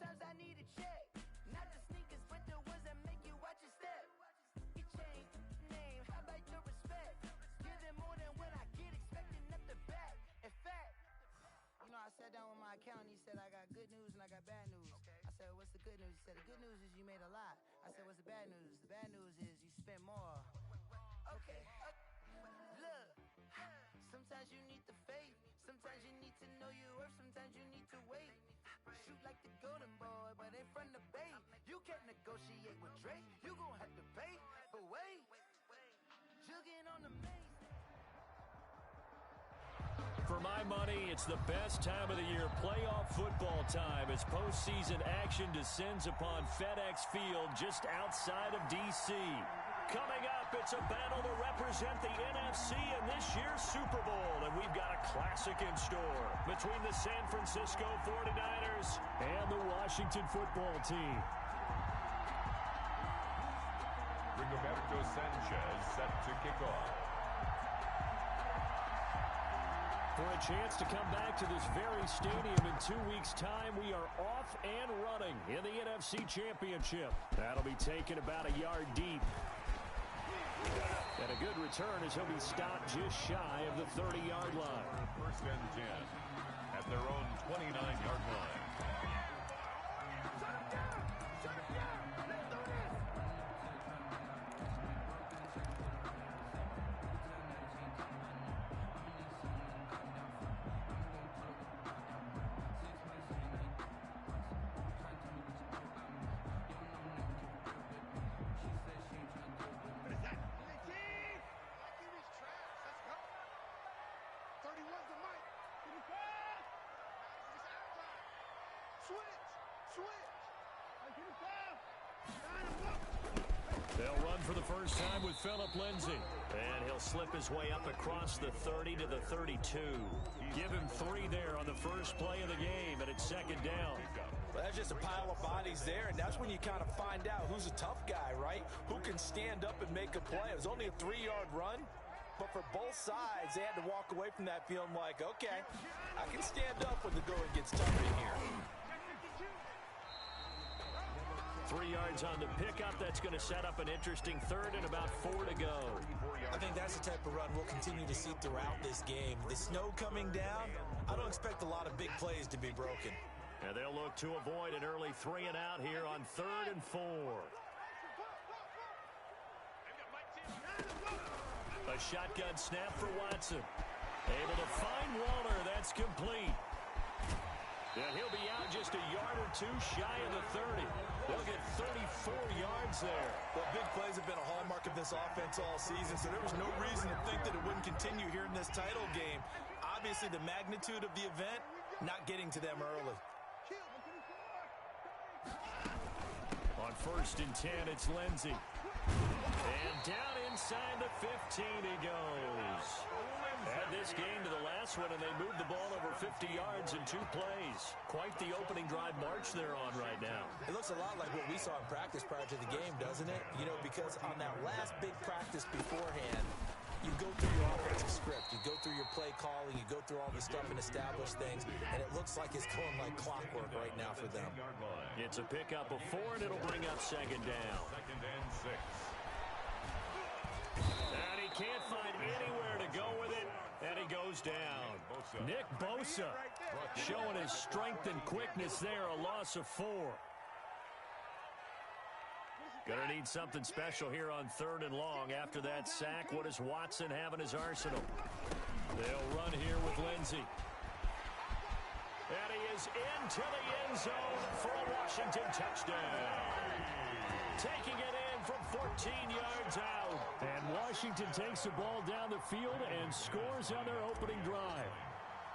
Sometimes I need a check. Not the sneakers, but the ones that make you watch your step. You change name, how about your respect? Give them more than what I get, expecting up the back. In fact, you know, I sat down with my accountant. He said, I got good news and I got bad news. I said, what's the good news? He said, the good news is you made a lot. I said, what's the bad news? The bad news is you spent more. Okay. Look, sometimes you need the faith. Sometimes you need to know your worth. Sometimes you need to wait. Shoot like the golden boy, but in front of the bait. You can't negotiate with Drake. You gon' have to pay. But wait, jugging on the maze. For my money, it's the best time of the year, playoff football time, as postseason action descends upon FedEx Field just outside of D.C. Coming up, it's a battle to represent the NFC in this year's Super Bowl, and we've got a classic in store between the San Francisco 49ers and the Washington football team. Rigoberto Sanchez set to kick off. For a chance to come back to this very stadium in 2 weeks' time, we are off and running in the NFC Championship. That'll be taken about a yard deep. And a good return as he'll be stopped just shy of the 30-yard line. First and 10 at their own 29-yard line. They'll run for the first time with Phillip Lindsay. And he'll slip his way up across the 30 to the 32. Give him 3 there on the first play of the game, and it's second down. Well, that's just a pile of bodies there, and that's when you kind of find out who's a tough guy, right? Who can stand up and make a play. It was only a 3-yard run, but for both sides, they had to walk away from that feeling like, okay, I can stand up when the going gets tough in here. 3 yards on the pickup. That's going to set up an interesting third and about 4 to go. I think that's the type of run we'll continue to see throughout this game. The snow coming down, I don't expect a lot of big plays to be broken. And they'll look to avoid an early 3 and out here on 3rd and 4. A shotgun snap for Watson. Able to find Waller. That's complete. And he'll be out just a yard or 2 shy of the 30. They'll get 34 yards there. Well, big plays have been a hallmark of this offense all season, so there was no reason to think that it wouldn't continue here in this title game. Obviously, the magnitude of the event, not getting to them early. On 1st and 10, it's Lindsay. And down inside the 15 he goes. Add this game to the last one, and they moved the ball over 50 yards in 2 plays. Quite the opening drive march they're on right now. It looks a lot like what we saw in practice prior to the game, doesn't it? You know, because on that last big practice beforehand, you go through your offensive script, you go through your play calling, you go through all the stuff and establish things, and it looks like it's going like clockwork right now for them. It's a pickup of 4, and it'll bring up second down. 2nd and 6. And he can't find anywhere to go with it, and he goes down. Nick Bosa showing his strength and quickness there, a loss of 4. Gonna need something special here on 3rd and long. After that sack, what does Watson have in his arsenal? They'll run here with Lindsay. And he is into the end zone for a Washington touchdown. Taking it in from 14 yards out. And Washington takes the ball down the field and scores on their opening drive.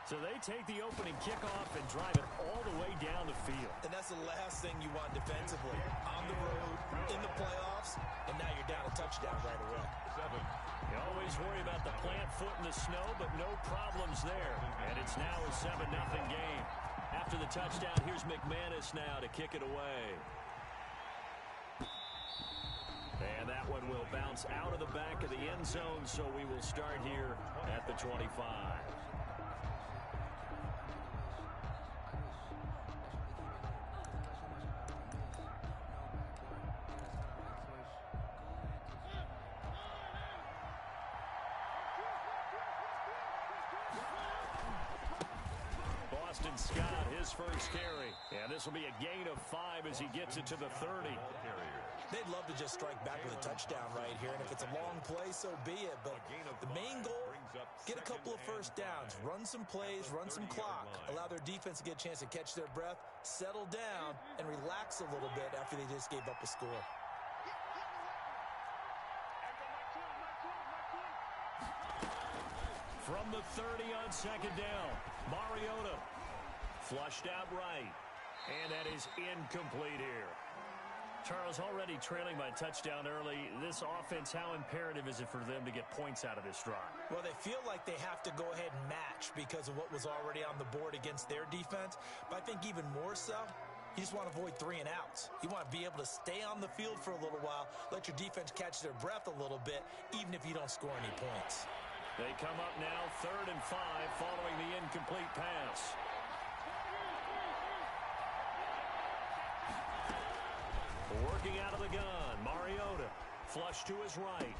So they take the opening kickoff and drive it all the way down the field. And that's the last thing you want defensively. On the road, in the playoffs, and now you're down a touchdown right away. 7. You always worry about the plant foot in the snow, but no problems there. And it's now a 7-0 game. After the touchdown, here's McManus now to kick it away. And that one will bounce out of the back of the end zone, so we will start here at the 25. Boston Scott, his first carry. And this will be a gain of 5 as he gets it to the 30. They'd love to just strike back with a touchdown right here, and if it's a long play, so be it. But the main goal, get a couple of first downs, run some plays, run some clock, allow their defense to get a chance to catch their breath, settle down, and relax a little bit after they just gave up a score. From the 30 on second down, Mariota flushed out right, and that is incomplete here. Charles, already trailing by touchdown early. This offense, how imperative is it for them to get points out of this drive? Well, they feel like they have to go ahead and match because of what was already on the board against their defense. But I think even more so, you just want to avoid 3 and outs. You want to be able to stay on the field for a little while, let your defense catch their breath a little bit, even if you don't score any points. They come up now 3rd and 5 following the incomplete pass. Working out of the gun, Mariota flush to his right.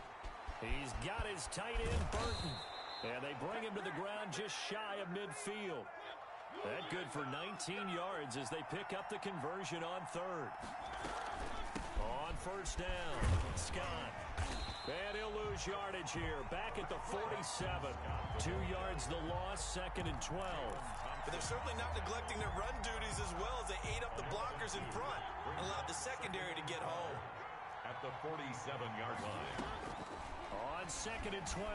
He's got his tight end Burton, and they bring him to the ground just shy of midfield. That good for 19 yards as they pick up the conversion on 3rd. On 1st down, Scott. And he'll lose yardage here. Back at the 47. 2 yards the loss, 2nd and 12. But they're certainly not neglecting their run duties as well as they ate up the blockers in front and allowed the secondary to get home. At the 47-yard line. On 2nd and 12,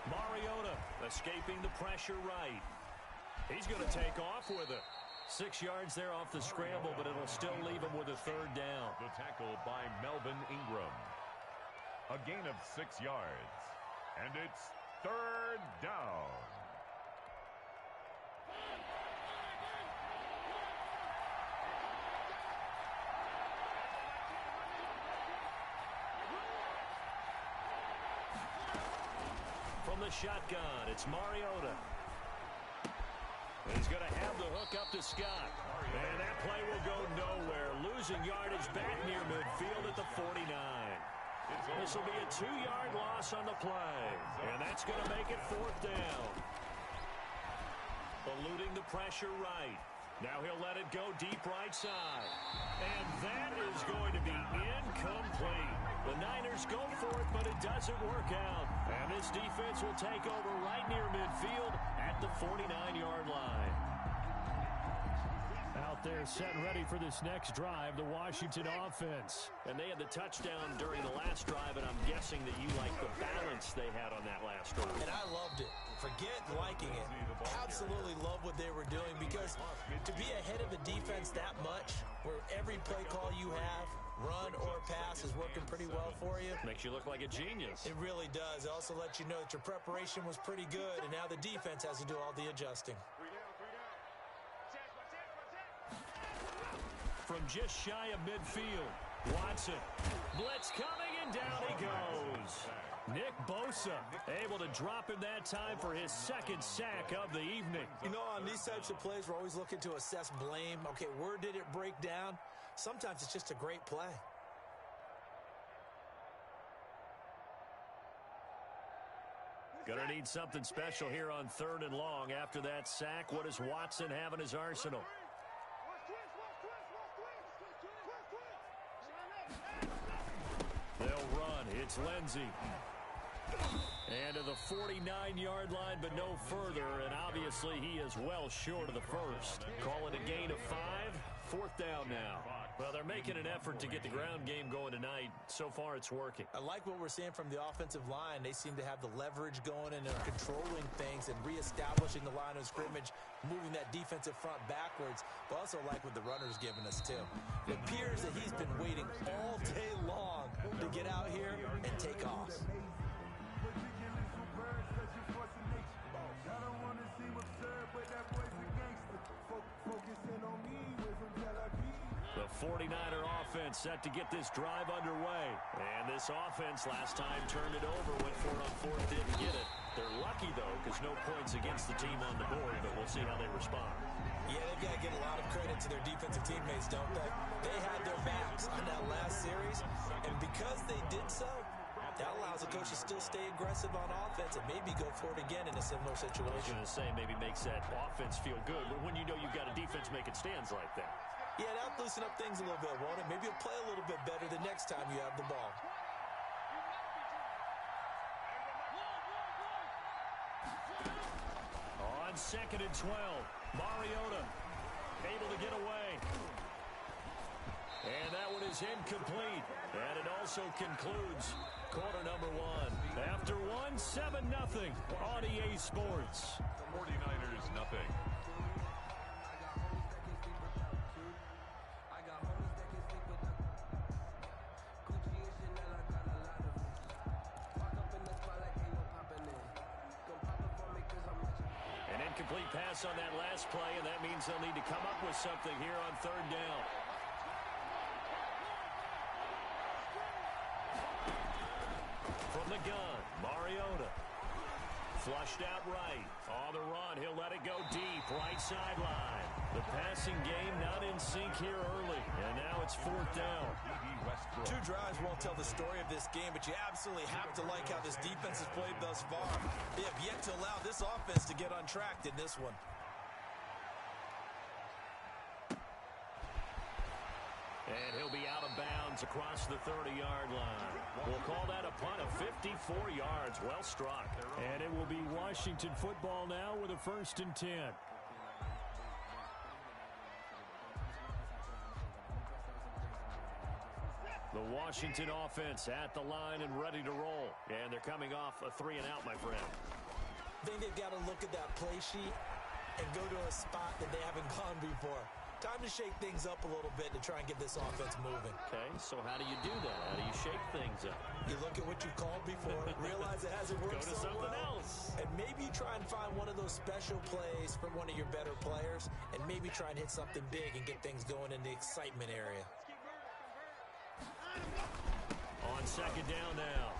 Mariota escaping the pressure right. He's going to take off with it. 6 yards there off the scramble, but it'll still leave him with a 3rd down. The tackle by Melvin Ingram. A gain of 6 yards. And it's 3rd down. From the shotgun, it's Mariota. He's going to have the hook up to Scott. And that play will go nowhere. Losing yardage back near midfield at the 49. This will be a 2-yard loss on the play. And that's going to make it 4th down. Eluding the pressure right. Now he'll let it go deep right side. And that is going to be incomplete. The Niners go for it, but it doesn't work out. And this defense will take over right near midfield at the 49-yard line. Out there set and ready for this next drive, the Washington offense. And they had the touchdown during the last drive, and I'm guessing that you like the balance they had on that last drive. And I loved it. Forget liking it. Absolutely love what they were doing, because to be ahead of the defense that much, where every play call you have, run or pass, is working pretty well for you. Makes you look like a genius. It really does. It also lets you know that your preparation was pretty good, and now the defense has to do all the adjusting. From just shy of midfield, Watson. Blitz coming, and down he goes. Nick Bosa able to drop him that time for his 2nd sack of the evening. You know, on these types of plays, we're always looking to assess blame. Okay, where did it break down? Sometimes it's just a great play. Gonna need something special here on 3rd and long. After that sack, what does Watson have in his arsenal? They'll run. It's Lindsey. And to the 49-yard line, but no further. And obviously, he is well short of the first. Call it a gain of 5. 4th down now. Well, they're making an effort to get the ground game going tonight. So far, it's working. I like what we're seeing from the offensive line. They seem to have the leverage going, and they're controlling things and reestablishing the line of scrimmage, moving that defensive front backwards. But also like what the runner's giving us, too. It appears that he's been waiting all day long to get out here and take off. The 49er offense set to get this drive underway. And this offense last time turned it over, went for it on 4th, didn't get it. They're lucky, though, because no points against the team on the board, but we'll see how they respond. Yeah, they've got to give a lot of credit to their defensive teammates, don't they? They had their backs on that last series, and because they did so, that allows a coaches still stay aggressive on offense and maybe go for it again in a similar situation. I was going to say maybe makes that offense feel good, but when you know you've got a defense making stands like that. Yeah, that'll loosen up things a little bit, won't it? Maybe you'll play a little bit better the next time you have the ball. On 2nd and 12, Mariota able to get away. And that one is incomplete. And it also concludes quarter number one. After one, 7-0 on EA Sports. 49ers nothing. An incomplete pass on that last play, and that means they'll need to come up with something here on 3rd down. From the gun, Mariota. Flushed out right. On the run, he'll let it go deep. Right sideline. The passing game not in sync here early. And now it's 4th down. 2 drives won't tell the story of this game, but you absolutely have to like how this defense has played thus far. They have yet to allow this offense to get untracked in this one. And he'll be out of bounds across the 30-yard line. We'll call that a punt of 54 yards. Well struck. And it will be Washington football now with a 1st and 10. The Washington offense at the line and ready to roll. And they're coming off a 3-and-out, my friend. I think they've got to look at that play sheet and go to a spot that they haven't gone before. Time to shake things up a little bit to try and get this offense moving. Okay, so how do you do that? How do you shake things up? You look at what you've called before, realize it hasn't worked Go to so something well, else. and maybe try and find one of those special plays from one of your better players, and maybe try and hit something big and get things going in the excitement area. On 2nd down now,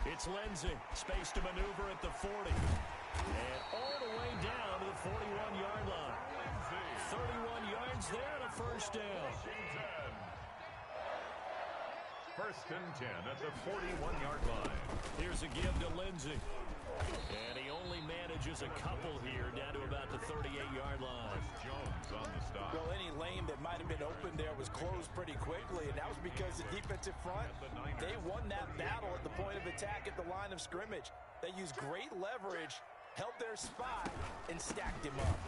it's Lindsey. Space to maneuver at the 40. And all the way down to the 41-yard line. 31 yards there and a 1st down. 1st and 10 at the 41-yard line. Here's a give to Lindsey. And he only manages a couple here down to about the 38-yard line. Jones on the stop. Well, any lane that might have been open there was closed pretty quickly, and that was because the defensive front, they won that battle at the point of attack at the line of scrimmage. They used great leverage, held their spot, and stacked him up.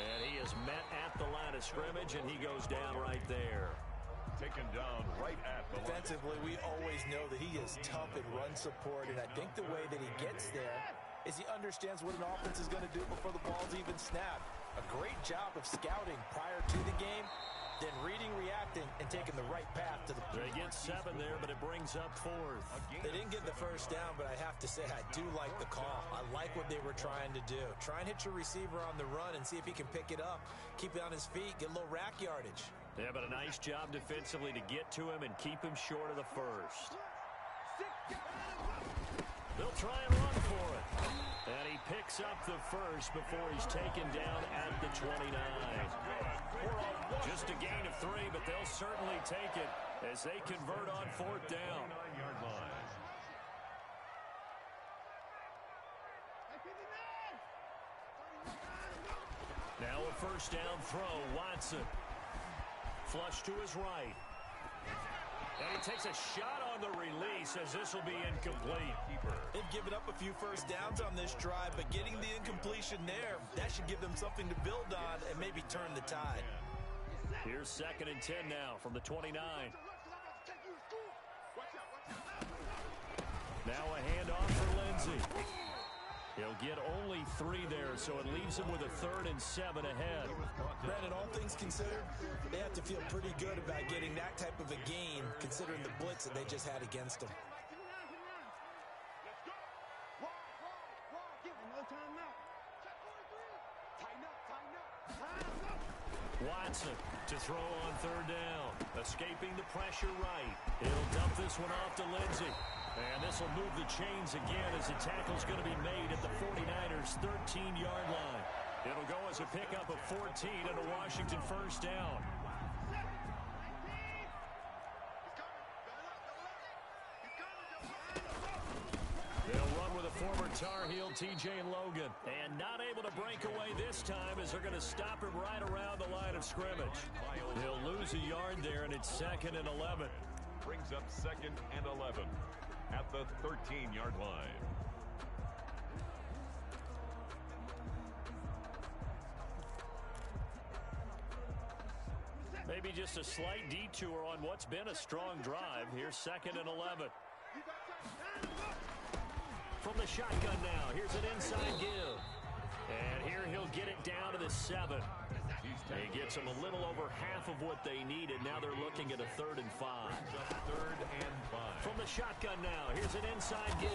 And he is met at the line of scrimmage, and he goes down right there. Taken down right at the line. Defensively, we always know that he is tough in run support, and I think the way that he gets there is he understands what an offense is going to do before the ball's even snapped. A great job of scouting prior to the game, then reading, reacting, and taking the right path to the play. They get 7 there, but it brings up 4th. They didn't get the 1st down, but I have to say I do like the call. I like what they were trying to do. Try and hit your receiver on the run and see if he can pick it up, keep it on his feet, get a little rack yardage. Yeah, but a nice job defensively to get to him and keep him short of the 1st. They'll try and run for it. And he picks up the 1st before he's taken down at the 29. Just a gain of 3, but they'll certainly take it as they convert on 4th down. 49-yard line. Now a 1st down throw. Watson. Flush to his right. And he takes a shot on the release as this will be incomplete. They've given up a few 1st downs on this drive, but getting the incompletion there, that should give them something to build on and maybe turn the tide. Here's 2nd and 10 now from the 29. Now a handoff for Lindsey. He'll get only 3 there, so it leaves him with a 3rd and 7 ahead. Brandon, all things considered, they have to feel pretty good about getting that type of a gain, considering the blitz that they just had against them. Watson to throw on 3rd down. Escaping the pressure right. He'll dump this one off to Lindsey. And this will move the chains again as the tackle's going to be made at the 49ers' 13-yard line. It'll go as a pickup of 14 and a Washington 1st down. former Tar Heel T.J. Logan. And not able to break away this time as they're going to stop him right around the line of scrimmage. He'll lose a yard there, and it's 2nd and 11. Brings up 2nd and 11 at the 13-yard line. Maybe just a slight detour on what's been a strong drive. Here's 2nd and 11. From the shotgun now, here's an inside give. And here he'll get it down to the 7. He gets them a little over half of what they needed. Now they're looking at a 3rd and 5. 3rd and 5. From the shotgun now, here's an inside give.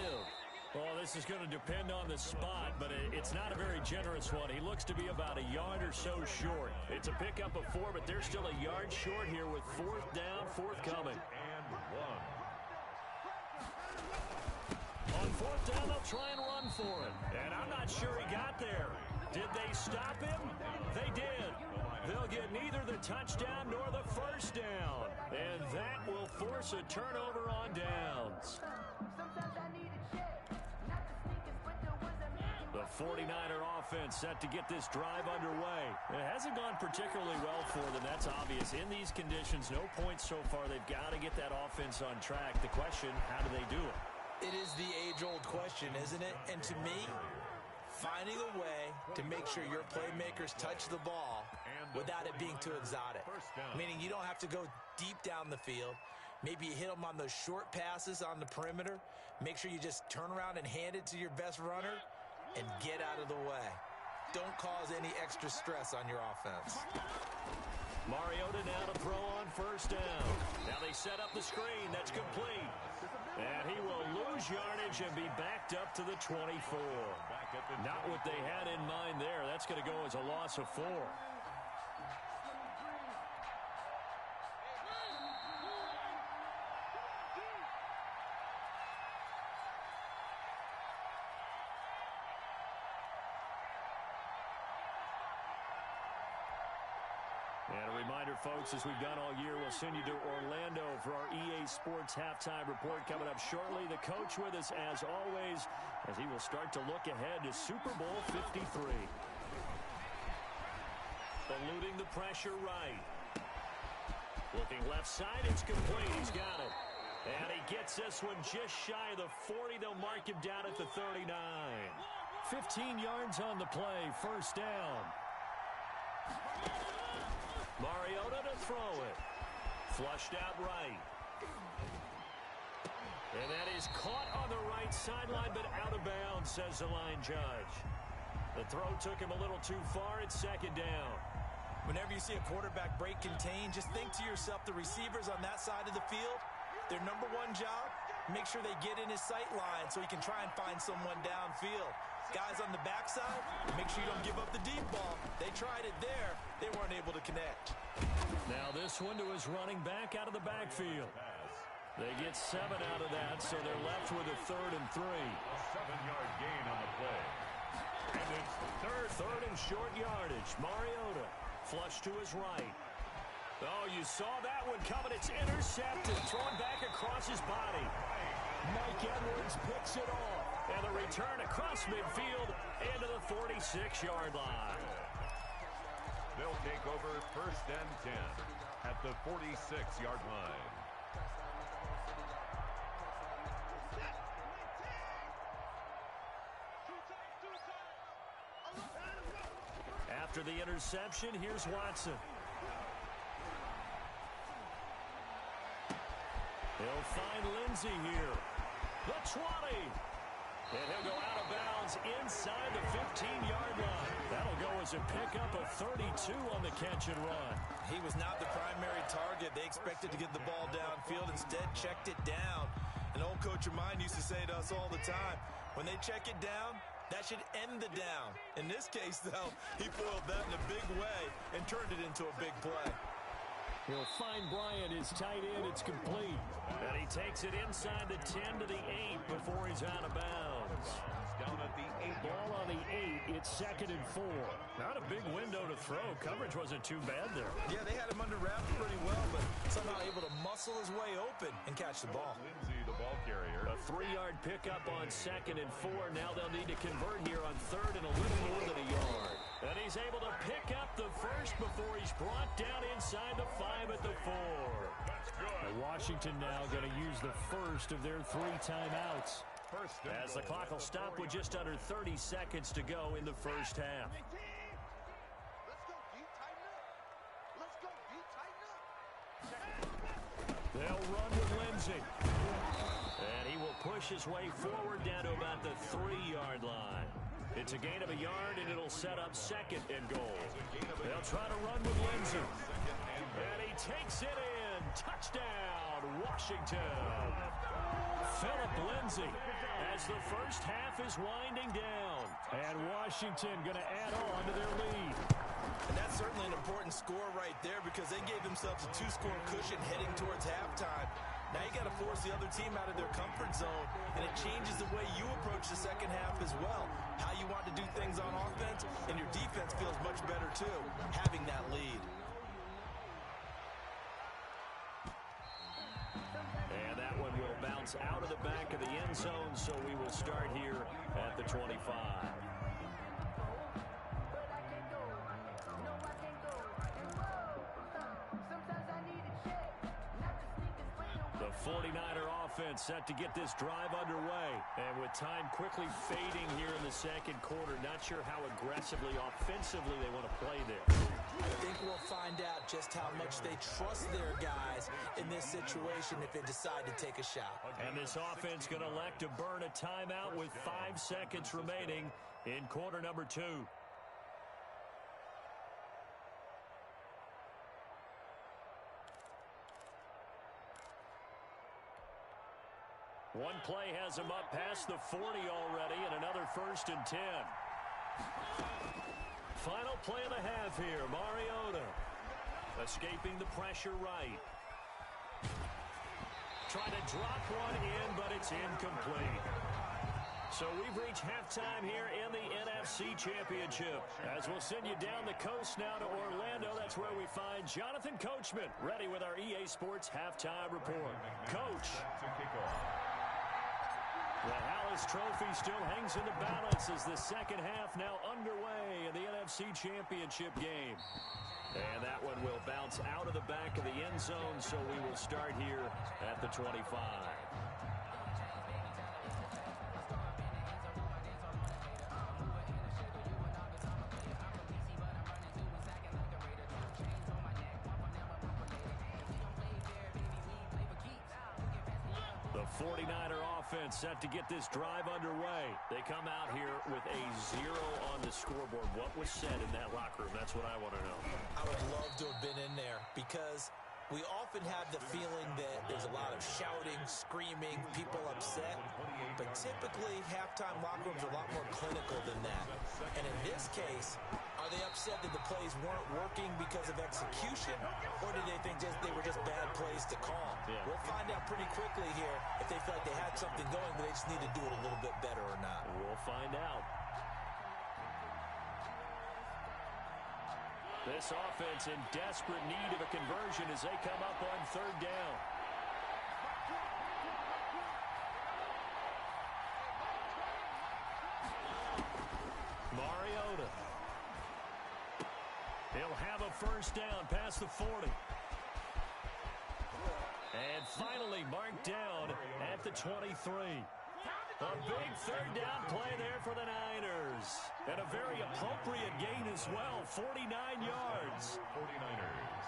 Well, this is going to depend on the spot, but it's not a very generous one. He looks to be about a yard or so short. It's a pickup of 4, but they're still a yard short here with 4th down, forthcoming. And 1. On 4th down, they'll try and run for it. And I'm not sure he got there. Did they stop him? They did. They'll get neither the touchdown nor the 1st down. And that will force a turnover on downs. The 49er offense set to get this drive underway. It hasn't gone particularly well for them. That's obvious. In these conditions, no points so far. They've got to get that offense on track. The question, how do they do it? It is the age-old question, isn't it? And to me, finding a way to make sure your playmakers touch the ball without it being too exotic. Meaning you don't have to go deep down the field. Maybe you hit them on those short passes on the perimeter. Make sure you just turn around and hand it to your best runner and get out of the way. Don't cause any extra stress on your offense. Mariota now to throw on 1st down. Now they set up the screen. That's complete. And he will lose yardage and be backed up to the 24. Not what they had in mind there. That's going to go as a loss of 4. And a reminder, folks, as we've done all year, we'll send you to Orlando for our EA Sports halftime report coming up shortly. The coach with us, as always, as he will start to look ahead to Super Bowl 53. Eluding the pressure right. Looking left side, it's complete. He's got it. And he gets this one just shy of the 40. They'll mark him down at the 39. 15 yards on the play, 1st down. Mariota to throw it. Flushed out right. And that is caught on the right sideline, but out of bounds, says the line judge. The throw took him a little too far. It's 2nd down. Whenever you see a quarterback break contain, just think to yourself, the receivers on that side of the field, their number one job, make sure they get in his sight line so he can try and find someone downfield. Guys on the backside, make sure you don't give up the deep ball. They tried it there. They weren't able to connect. Now this one to his running back out of the backfield. They get 7 out of that, so they're left with a 3rd and 3. A 7-yard gain on the play. And it's Third and short yardage. Mariota flush to his right. Oh, you saw that one coming. It's intercepted. Thrown back across his body. Mike Edwards picks it off. And the return across midfield into the 46-yard line. They'll take over 1st and 10 at the 46-yard line. After the interception, here's Watson. He'll find Lindsey here. The 20. And he'll go out of bounds inside the 15-yard line. That'll go as a pickup of 32 on the catch and run. He was not the primary target. They expected to get the ball downfield. Instead, checked it down. An old coach of mine used to say to us all the time, when they check it down, that should end the down. In this case, though, he foiled that in a big way and turned it into a big play. He'll find Bryant, his tight end. It's complete. And he takes it inside the 10 to the 8 before he's out of bounds. Down at the 8. Ball on the 8. It's 2nd and 4. Not a big window to throw. Coverage wasn't too bad there. Yeah, they had him under wraps pretty well, but somehow able to muscle his way open and catch the ball. Lindsey, the ball carrier. A 3-yard pickup on 2nd and 4. Now they'll need to convert here on 3rd and a little more than a yard. And he's able to pick up the first before he's brought down inside the 5 at the 4. And Washington now going to use the first of their 3 timeouts. As the clock will stop with just under 30 seconds to go in the first half. They'll run with Lindsey. And he will push his way forward down to about the 3-yard line. It's a gain of a yard, and it'll set up 2nd and goal. They'll try to run with Lindsey. And he takes it in. Touchdown, Washington. Philip Lindsey as the first half is winding down. And Washington going to add on to their lead. And that's certainly an important score right there because they gave themselves a 2-score cushion heading towards halftime. Now you got to force the other team out of their comfort zone, and it changes the way you approach the second half as well. How you want to do things on offense, and your defense feels much better too, having that lead. And that one will bounce out of the back of the end zone, so we will start here at the 25. The 49er offense set to get this drive underway. And with time quickly fading here in the second quarter, not sure how aggressively, offensively they want to play there. I think we'll find out just how much they trust their guys in this situation if they decide to take a shot. And this offense going to elect to burn a timeout with 5 seconds remaining in quarter number 2. One play has him up past the 40 already, and another 1st and 10. Final play of the half here. Mariota escaping the pressure right. Trying to drop one in, but it's incomplete. So we've reached halftime here in the NFC Championship. As we'll send you down the coast now to Orlando, that's where we find Jonathan Coachman, ready with our EA Sports Halftime Report. Coach. The Hallis Trophy still hangs in the balance as the second half now underway in the NFC Championship game. And that one will bounce out of the back of the end zone, so we will start here at the 25. The 49er offense set to get this drive underway. They come out here with a 0 on the scoreboard. What was said in that locker room? That's what I want to know. I would love to have been in there because we often have the feeling that there's a lot of shouting, screaming, people upset. But typically, halftime locker rooms are a lot more clinical than that. And in this case, are they upset that the plays weren't working because of execution, or did they think they were just bad plays to call? Yeah. We'll find out pretty quickly here if they feel like they had something going, but they just need to do it a little bit better or not. We'll find out. This offense in desperate need of a conversion as they come up on 3rd down. Mariota. He'll have a 1st down past the 40. And finally marked down at the 23. A big 3rd down play there for the Niners. And a very appropriate gain as well, 49 yards. 49ers.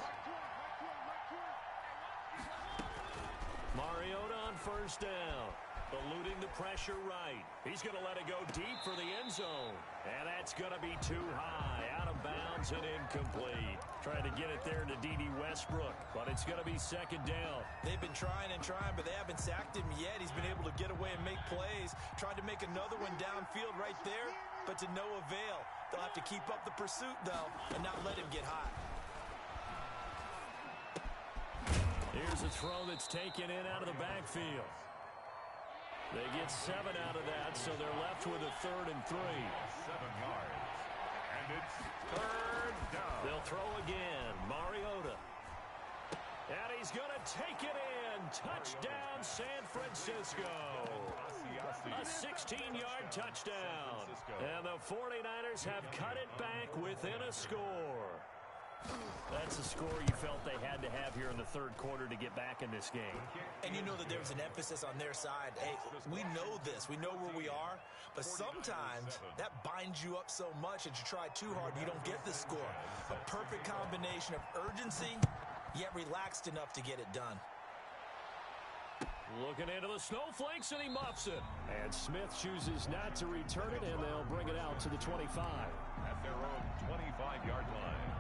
Mariota on 1st down. Eluding the pressure right. He's going to let it go deep for the end zone. And that's going to be too high. Out of bounds and incomplete. Trying to get it there to D.D. Westbrook. But it's going to be 2nd down. They've been trying and trying, but they haven't sacked him yet. He's been able to get away and make plays. Tried to make another one downfield right there, but to no avail. They'll have to keep up the pursuit, though, and not let him get hot. Here's a throw that's taken in out of the backfield. They get 7 out of that, so they're left with a 3rd and 3. 7 yards. And it's 3rd down. They'll throw again. Mariota. And he's going to take it in. Touchdown, San Francisco. A 16-yard touchdown. And the 49ers have cut it back within a score. That's a score you felt they had to have here in the third quarter to get back in this game. And you know that there was an emphasis on their side. Hey, we know this. We know where we are. But sometimes that binds you up so much that you try too hard, you don't get the score. A perfect combination of urgency, yet relaxed enough to get it done. Looking into the snowflakes, and he muffs it. And Smith chooses not to return it, and they'll bring it out to the 25. At their own 25-yard line.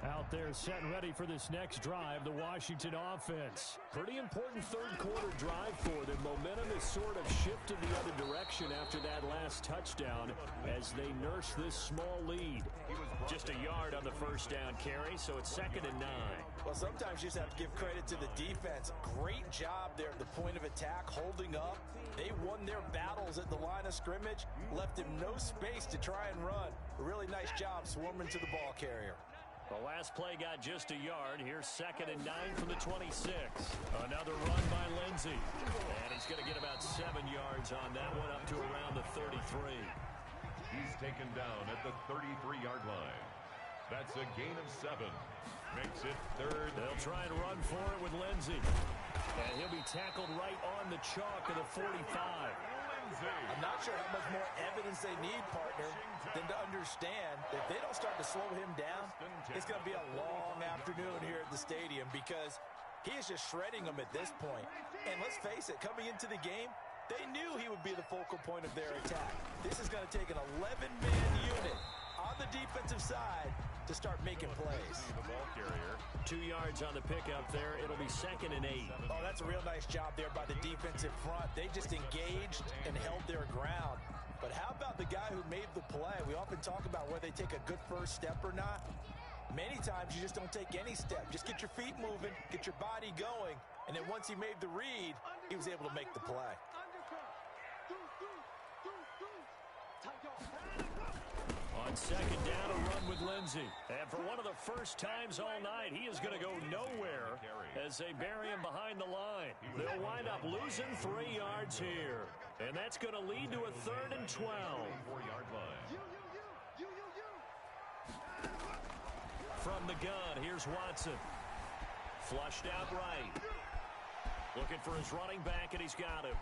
Out there set and ready for this next drive, the Washington offense. Pretty important third quarter drive for them. Momentum has sort of shifted the other direction after that last touchdown as they nurse this small lead. Just a yard on the first down carry, so it's 2nd and 9. Well, sometimes you just have to give credit to the defense. Great job there at the point of attack, holding up. They won their battles at the line of scrimmage, left him no space to try and run. A really nice job swarming to the ball carrier. The last play got just a yard. Here's 2nd and 9 from the 26. Another run by Lindsey. And he's going to get about 7 yards on that one, up to around the 33. He's taken down at the 33-yard line. That's a gain of 7. Makes it 3rd. They'll try and run for it with Lindsey. And he'll be tackled right on the chalk of the 45. I'm not sure how much more evidence they need, partner, than to understand that if they don't start to slow him down, it's going to be a long afternoon here at the stadium because he is just shredding them at this point. And let's face it, coming into the game, they knew he would be the focal point of their attack. This is going to take an 11-man unit on the defensive side to start making plays. The ball carrier. 2 yards on the pickup there. It'll be 2nd and 8. Oh, that's a real nice job there by the defensive front. They just engaged and held their ground. But how about the guy who made the play? We often talk about whether they take a good first step or not. Many times you just don't take any step. Just get your feet moving, get your body going, and then once he made the read, he was able to make the play. On 2nd down, a run with Lindsey. And for one of the first times all night, he is going to go nowhere as they bury him behind the line. They'll wind up losing 3 yards here. And that's going to lead to a 3rd and 12. 4-yard line. From the gun, here's Watson. Flushed out right. Looking for his running back, and he's got him.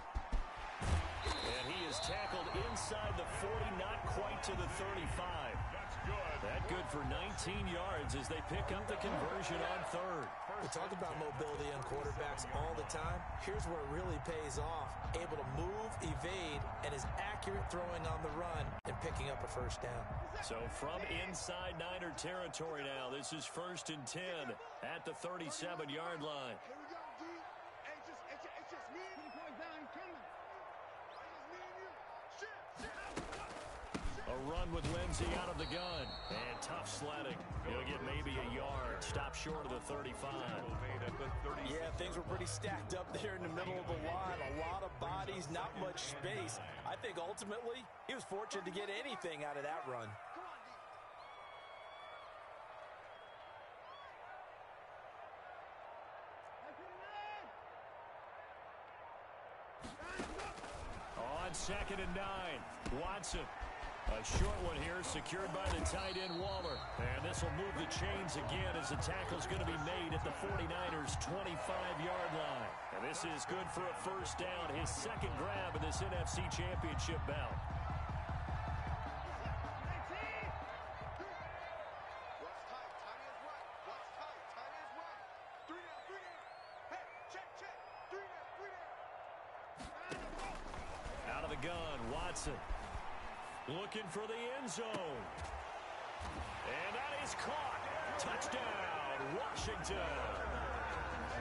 And he is tackled inside the 40, not quite to the 35. That's good. That good for 19 yards as they pick up the conversion on 3rd. We talk about mobility on quarterbacks all the time. Here's where it really pays off. Able to move, evade, and is accurate throwing on the run and picking up a first down. So from inside Niner territory now, this is 1st and 10 at the 37-yard line. A run with Lindsey out of the gun. And tough sledding. He'll get maybe a yard. Stop short of the 35. Yeah, things were pretty stacked up there in the middle of the line. A lot of bodies, not much space. I think ultimately he was fortunate to get anything out of that run. On 2nd and 9, Watson. A short one here, secured by the tight end Waller. And this will move the chains again as the tackle's going to be made at the 49ers' 25-yard line. And this is good for a first down, his 2nd grab of this NFC Championship bout. Out of the gun, Watson. Looking for the end zone. And that is caught. Touchdown, Washington.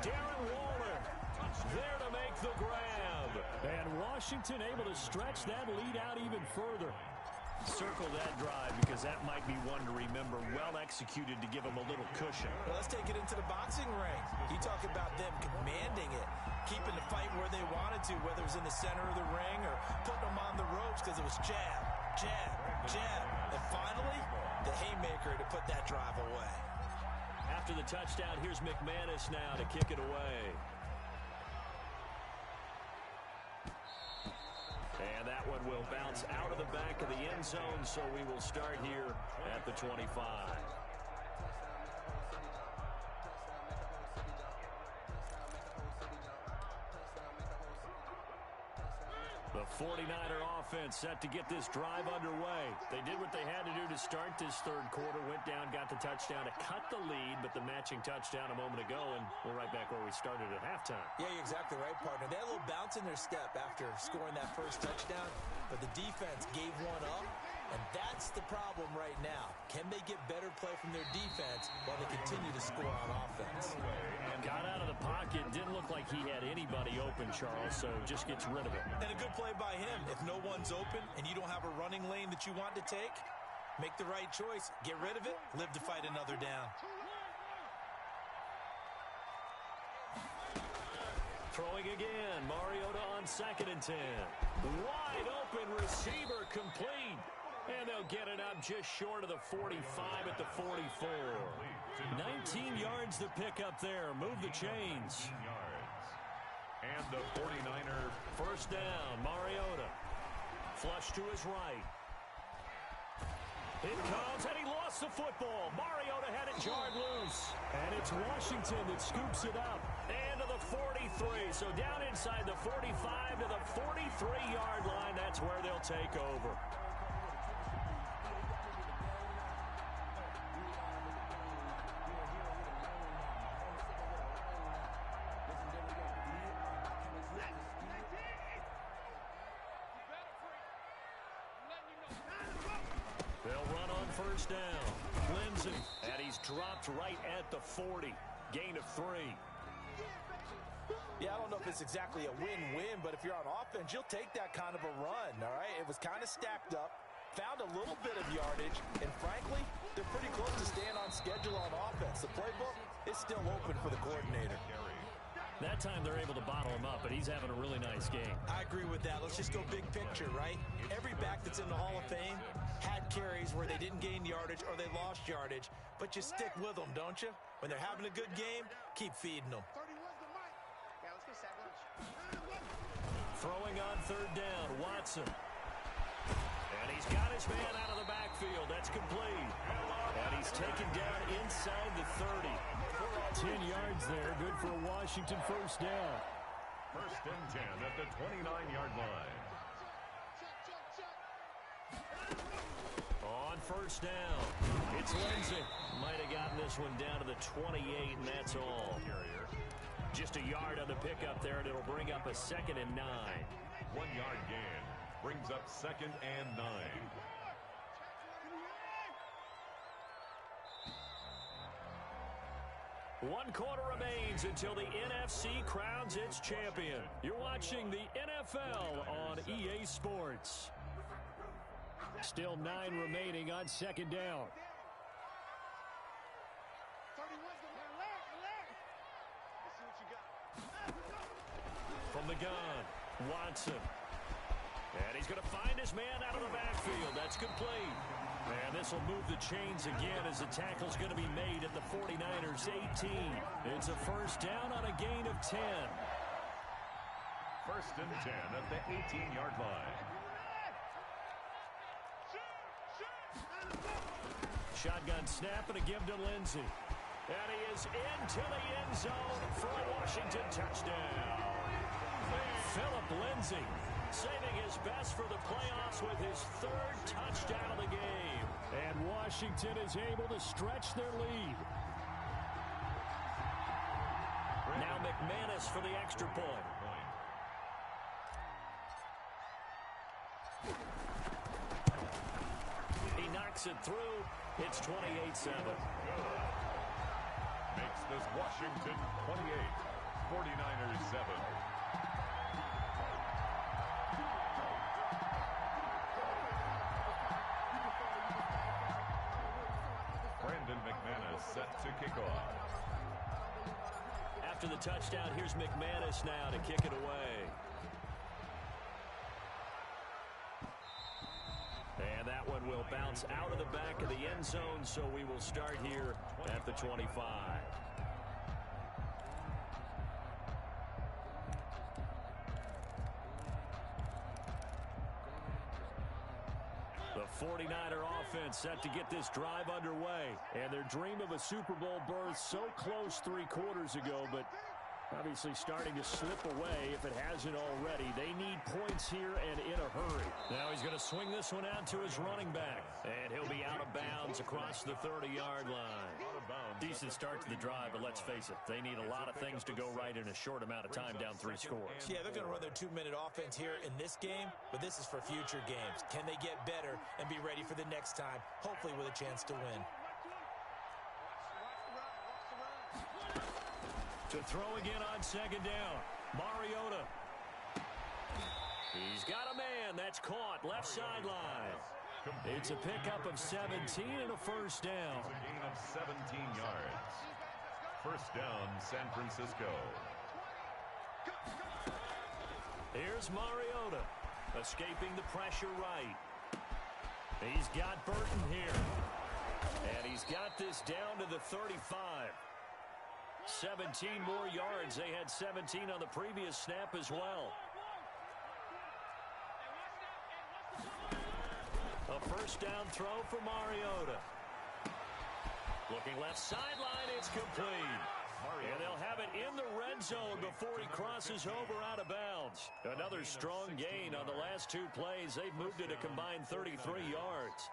Darren Waller there to make the grab. And Washington able to stretch that lead out even further. Circle that drive because that might be one to remember. Well executed to give them a little cushion. Well, let's take it into the boxing ring. You talk about them commanding it, keeping the fight where they wanted to, whether it was in the center of the ring or putting them on the ropes because it was jab, jab, jab. And finally, the haymaker to put that drive away. After the touchdown, here's McManus now to kick it away. And that one will bounce out of the back of the end zone, so we will start here at the 25. The 49er offense set to get this drive underway. They did what they had to do to start this third quarter, went down, got the touchdown to cut the lead, but the matching touchdown a moment ago, and we're right back where we started at halftime. Yeah, you're exactly right, partner. They had a little bounce in their step after scoring that first touchdown, but the defense gave one up, and that's the problem right now. Can they get better play from their defense while they continue to score on offense? Got out of the pocket, didn't look like he had anybody open, Charles, so just gets rid of it. And a good play by him. If no one's open and you don't have a running lane that you want to take, make the right choice. Get rid of it, live to fight another down. Throwing again, Mariota on 2nd and 10. Wide open receiver complete. And they'll get it up just short of the 45 at the 44. 19 yards to pick up there. Move the chains. And the 49er. First down, Mariota. Flush to his right. It comes, and he lost the football. Mariota had it jarred loose. And it's Washington that scoops it up. And to the 43. So down inside the 45 to the 43-yard line. That's where they'll take over. First down, Lindsay, and he's dropped right at the 40. Gain of 3. Yeah, I don't know if it's exactly a win-win, but if you're on offense, you'll take that kind of a run, all right? It was kind of stacked up, found a little bit of yardage, and frankly, they're pretty close to staying on schedule on offense. The playbook is still open for the coordinator. That time they're able to bottle him up, but he's having a really nice game. I agree with that. Let's just go big picture, right? Every back that's in the Hall of Fame had carries where they didn't gain yardage or they lost yardage, but you stick with them, don't you? When they're having a good game, keep feeding them. Throwing on 3rd down, Watson. And he's got his man out of the backfield. That's complete. And he's taken down inside the 30. 10 yards there, good for a Washington first down. First and 10 at the 29-yard line. On first down, it's Lindsay. Might have gotten this one down to the 28, and that's all. Just a yard on the pickup there, and it'll bring up a 2nd and 9. 1-yard gain brings up 2nd and 9. One quarter remains until the NFC crowns its champion. You're watching the NFL on EA Sports. Still 9 remaining on 2nd down. From the gun, Watson. And he's going to find his man out of the backfield. That's complete. And this will move the chains again as the tackle's going to be made at the 49ers 18. It's a first down on a gain of 10. First and 10 at the 18-yard line. Shotgun snap and a give to Lindsay. And he is into the end zone for a Washington touchdown. Philip Lindsay saving his best for the playoffs with his 3rd touchdown of the game. And Washington is able to stretch their lead. Now McManus for the extra point. He knocks it through. It's 28-7. Makes this Washington 28, 49ers 7. to kick off. After the touchdown, here's McManus now to kick it away. And that one will bounce out of the back of the end zone, so we will start here at the 25. The 49er offense set to get this drive underway. And their dream of a Super Bowl berth so close 3 quarters ago, but obviously starting to slip away if it hasn't already. They need points here and in a hurry. Now he's going to swing this one out to his running back. And he'll be out of bounds across the 30-yard line. Decent start to the drive, but let's face it, they need a lot of things to go right in a short amount of time down 3 scores. Yeah, they're going to run their 2-minute offense here in this game, but this is for future games. Can they get better and be ready for the next time, hopefully with a chance to win? To throw again on second down. Mariota. He's got a man. That's caught. Left sideline. It's a pickup of 17 and a first down. A gain of 17 yards. First down, San Francisco. Here's Mariota. Escaping the pressure right. He's got Burton here. And he's got this down to the 35. 17 more yards. They had 17 on the previous snap as well. A first down throw for Mariota. Looking left sideline, it's complete. And they'll have it in the red zone before he crosses over out of bounds. Another strong gain on the last 2 plays. They've moved it a combined 33 yards.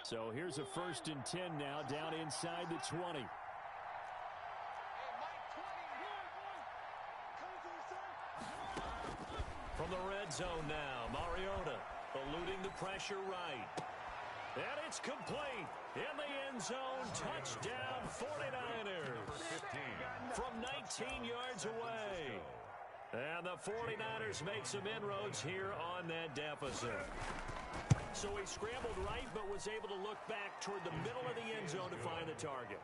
So here's a 1st and 10 now, down inside the 20. From the red zone now, Mariota eluding the pressure right. And it's complete. In the end zone, touchdown 49ers. From 19 yards away. And the 49ers make some inroads here on that deficit. So he scrambled right, but was able to look back toward the middle of the end zone to find the target.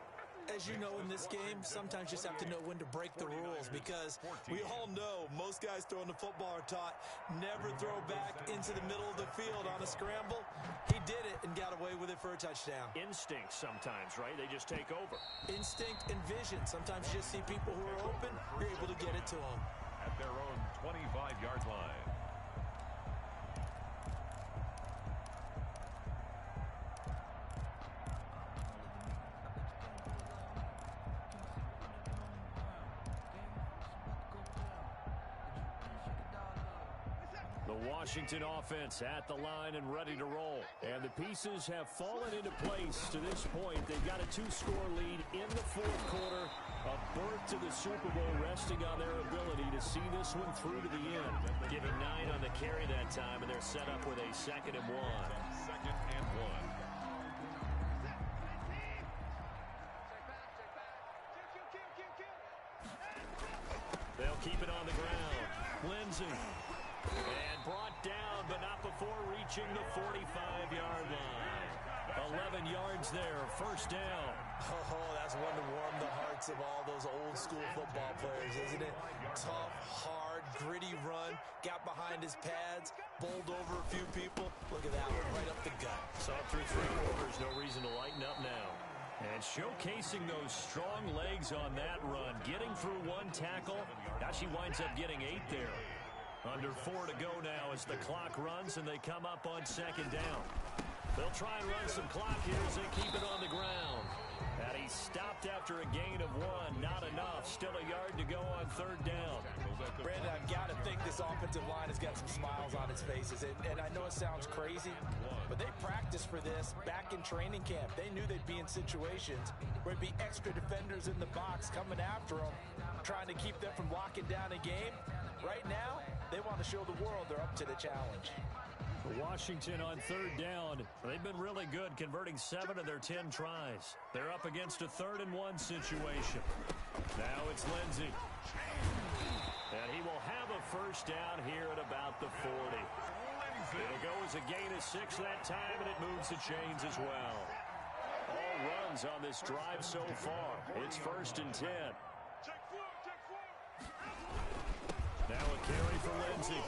As you know, in this game, sometimes you just have to know when to break the rules, because we all know most guys throwing the football are taught never throw back into the middle of the field on a scramble. He did it and got away with it for a touchdown. Instinct sometimes, right? They just take over. Instinct and vision. Sometimes you just see people who are open, you're able to get it to them. At their own 25-yard line. The Washington offense at the line and ready to roll. And the pieces have fallen into place to this point. They've got a 2-score lead in the 4th quarter. A berth to the Super Bowl resting on their ability to see this one through to the end. Giving 9 on the carry that time, and they're set up with a 2nd and 1. 2nd and 1. They'll keep it on the ground. Lindsey. And brought down, but not before reaching the 45-yard line. 11 yards there, first down. Oh, that's one to warm the hearts of all those old-school football players, isn't it? Tough, hard, gritty run, got behind his pads, bowled over a few people. Look at that one, right up the gut. Saw it through 3 quarters, no reason to lighten up now. And showcasing those strong legs on that run, getting through 1 tackle. Now she winds up getting 8 there. Under 4 to go now as the clock runs and they come up on 2nd down. They'll try and run some clock here as they keep it on the ground. And he stopped after a gain of 1. Not enough. Still a yard to go on 3rd down. Brandon, I've got to think this offensive line has got some smiles on its faces. And I know it sounds crazy, but they practiced for this back in training camp. They knew they'd be in situations where it'd be extra defenders in the box coming after them, trying to keep them from locking down a game. Right now, they want to show the world they're up to the challenge. Washington on 3rd down. They've been really good, converting 7 of their 10 tries. They're up against a 3rd and 1 situation. Now it's Lindsey. And he will have a first down here at about the 40. It'll go as a gain of 6 that time, and it moves the chains as well. All runs on this drive so far. It's 1st and 10. Now a carry for Lindsey.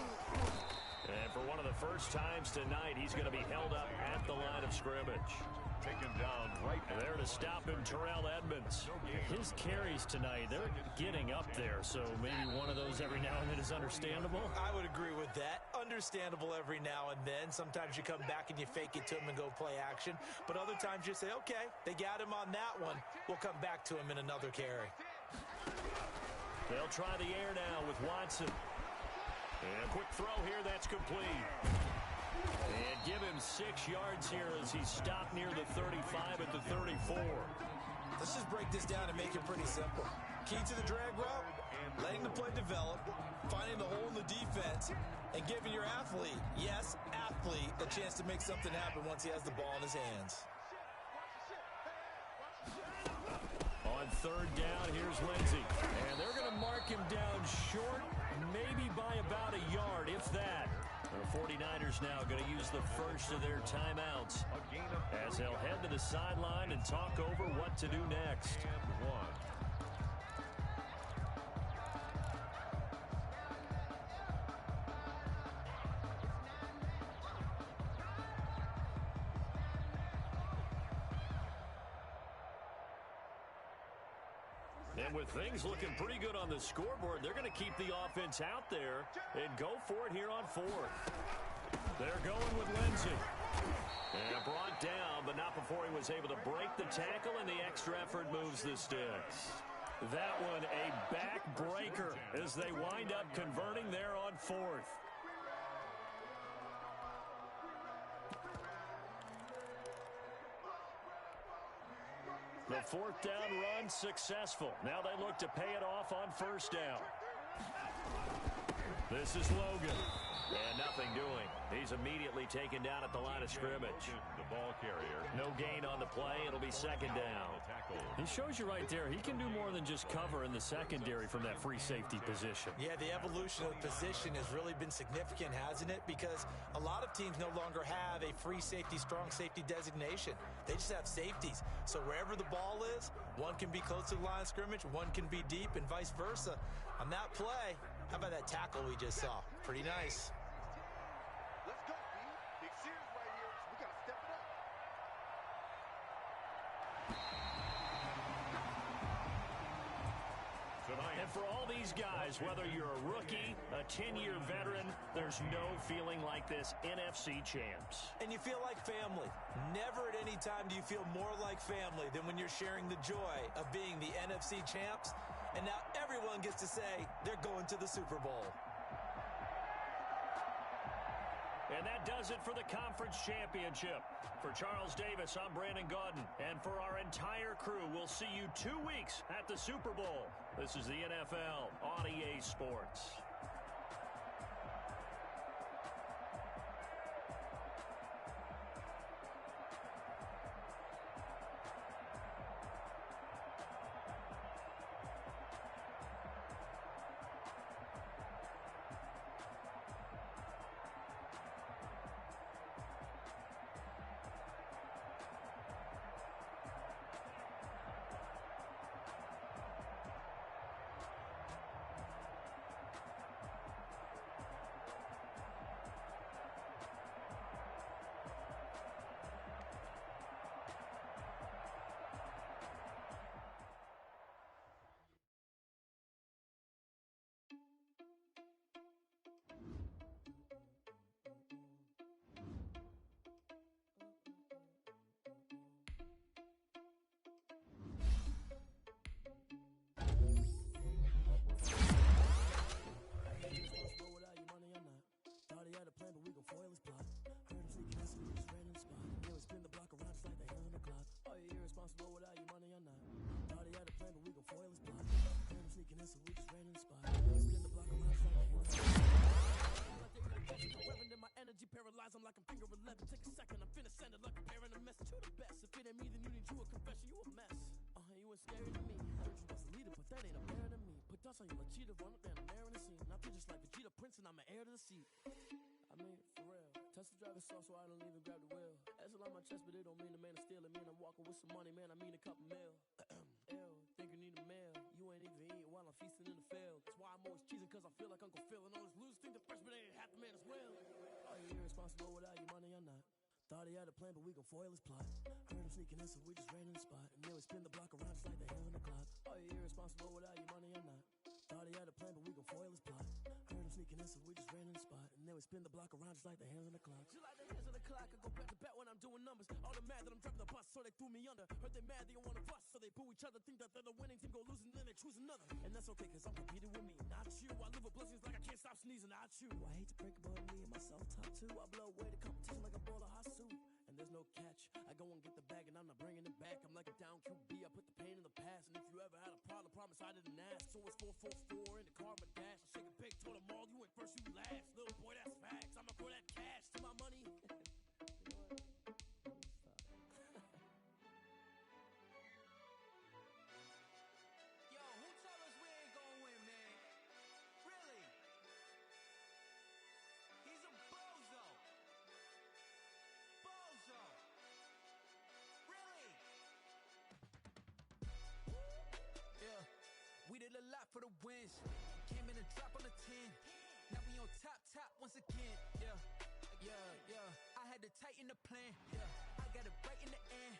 And for one of the first times tonight, he's going to be held up at the line of scrimmage. Taken down right there to stop him, Terrell Edmonds. His carries tonight, they're getting up there, so maybe one of those every now and then is understandable. I would agree with that. Understandable every now and then. Sometimes you come back and you fake it to him and go play action. But other times you say, okay, they got him on that one. We'll come back to him in another carry. They'll try the air now with Watson. And a quick throw here, that's complete. And give him 6 yards here as he's stopped near the 35 at the 34. Let's just break this down and make it pretty simple. Key to the drag route, letting the play develop, finding the hole in the defense, and giving your athlete, yes, athlete, a chance to make something happen once he has the ball in his hands. On 3rd down, here's Lindsey. And they're going to mark him down short, maybe by about a yard, if that. The 49ers now going to use the first of their timeouts as they'll head to the sideline and talk over what to do next. And 1. And with things looking pretty good on the scoreboard, they're going to keep the offense out there and go for it here on 4th. They're going with Lindsey. And brought down, but not before he was able to break the tackle, and the extra effort moves the sticks. That one a backbreaker as they wind up converting there on 4th. The 4th down run successful. Now they look to pay it off on 1st down. This is Logan. And nothing doing. He's immediately taken down at the line of scrimmage. The ball carrier. No gain on the play. It'll be 2nd down. He shows you right there, he can do more than just cover in the secondary from that free safety position. Yeah, the evolution of the position has really been significant, hasn't it? Because a lot of teams no longer have a free safety, strong safety designation. They just have safeties. So wherever the ball is, one can be close to the line of scrimmage, one can be deep, and vice versa. On that play, how about that tackle we just saw? Pretty nice. Let's go, B. Big series right here, so we got to step it up. And for all these guys, whether you're a rookie, a 10-year veteran, there's no feeling like this NFC champs. And you feel like family. Never at any time do you feel more like family than when you're sharing the joy of being the NFC champs. And now everyone gets to say they're going to the Super Bowl. And that does it for the conference championship. For Charles Davis, I'm Brandon Gaudin. And for our entire crew, we'll see you 2 weeks at the Super Bowl. This is the NFL on EA Sports. I'm like I'm finger 11. Take a second, I'm finna send it like a parent a message to the best. If it ain't me, then you need you a confession. You a mess. You ain't scary to me. I heard you was a leader, but that ain't apparent to me. Put dust on you like cheetah, run up and I'm airing the scene. Now picture sense and I'm an heir to the seat. I mean, for real. Touch the driver's sauce so I don't even grab the wheel. That's a lot on my chest, but it don't mean the man is stealing. Mean I'm walking with some money, man, I mean a couple mil. Ew, think you need a meal. You ain't even eating while I'm feasting in the field. That's why I'm always cheesing, cause I feel like Uncle Phil. And all those losers think the freshman ain't half the man as well. Are you irresponsible without your money or not? Thought he had a plan, but we gon' foil his plot. Heard him sneaking in, so we just ran in the spot. And then we spin the block around just like the hands on the clock. Are you irresponsible without your money or not? Thought he had a plan, but we gon' foil his plot. Heard him sneaking in, so we just ran in the spot. And then we spin the block around just like the hands on the clock. Just like the hands on the clock, I go back to back when I'm doing numbers. All the mad that I'm driving the bus, so they threw me under. Heard they mad, they don't wanna bust, so they boo each other. Think that they're the winning team, go losing, then they choose another. And that's okay, cause I'm competing with me, not you. I live with blessings like I can't stop sneezing, not you. I hate to break it, but me and myself top two. I blow away the competition like a bowl of hot soup. And there's no catch. I go and get the bag and I'm not bringing it back. I'm like a down QB, I put the pain in the past. And if you ever had a problem, promise I didn't ask. So it's 444 in the car, my dash. I shake a pig, told them all, you went first, you last. Little boy, that's facts. I'ma throw that cash to my money. You know what? Yo, who told us we ain't gonna win, man? Really? He's a bozo. Bozo. Really? Yeah, we did a lot for the wins. Came in and drop on the 10. Now we on top once again. Yeah. I had to tighten the plan. Yeah, I got it right in the end.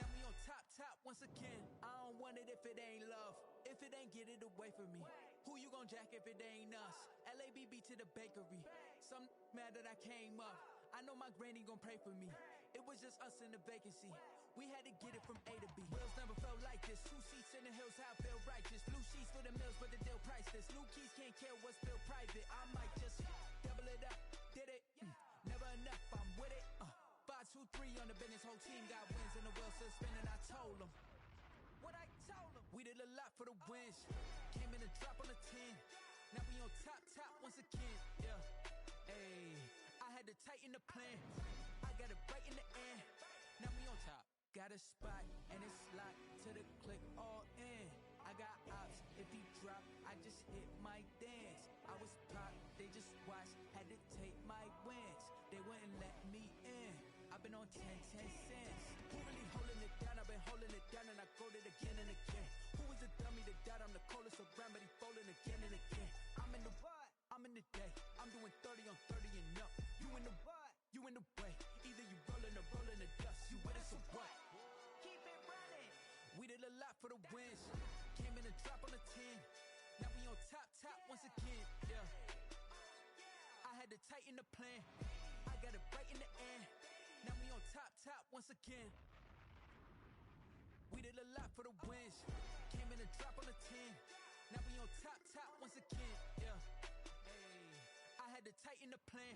Now we on top once again. I don't want it if it ain't love. If it ain't, get it away from me. Who you gon' jack if it ain't us? LABB to the bakery. Some mad that I came up. I know my granny gon' pray for me. It was just us in the vacancy. We had to get it from A to B. Wheels never felt like this. 2 seats in the hills, how I feel righteous. Blue sheets for the mills, but the deal priceless. New keys can't care what's still private. I might just double it up. Did it? Never enough, I'm with it. 5, 2, 3 on the business. Whole team got wins and the wheels still spinning. I told them what I told them. We did a lot for the wins. Came in and drop on the 10. Now we on top once again. Yeah. Ayy, I had to tighten the plan. I got it right in the end. Now we on top. Got a spot and it's locked to the click all in. I got ops, if he drop, I just hit my dance. I was pop, they just watched, had to take my wins. They wouldn't let me in. I've been on 10 cents. Who really holding it down? I've been holding it down and I go it again and again. Who was the dummy that died? I'm the coldest around, but he folding again and again. I'm in the what? I'm in the day. I'm doing 30 on 30 and up. You in the what? You in the way. Either you rolling or rolling the dust. You with us or what? Keep it running. We did a lot for the wins. Came in and drop on the 10. Now we on top once again. Yeah. I had to tighten the plan. I got it right in the end. Now we on top once again. We did a lot for the wins. Came in and drop on the 10. Now we on top once again. Yeah. Ayy, I had to tighten the plan.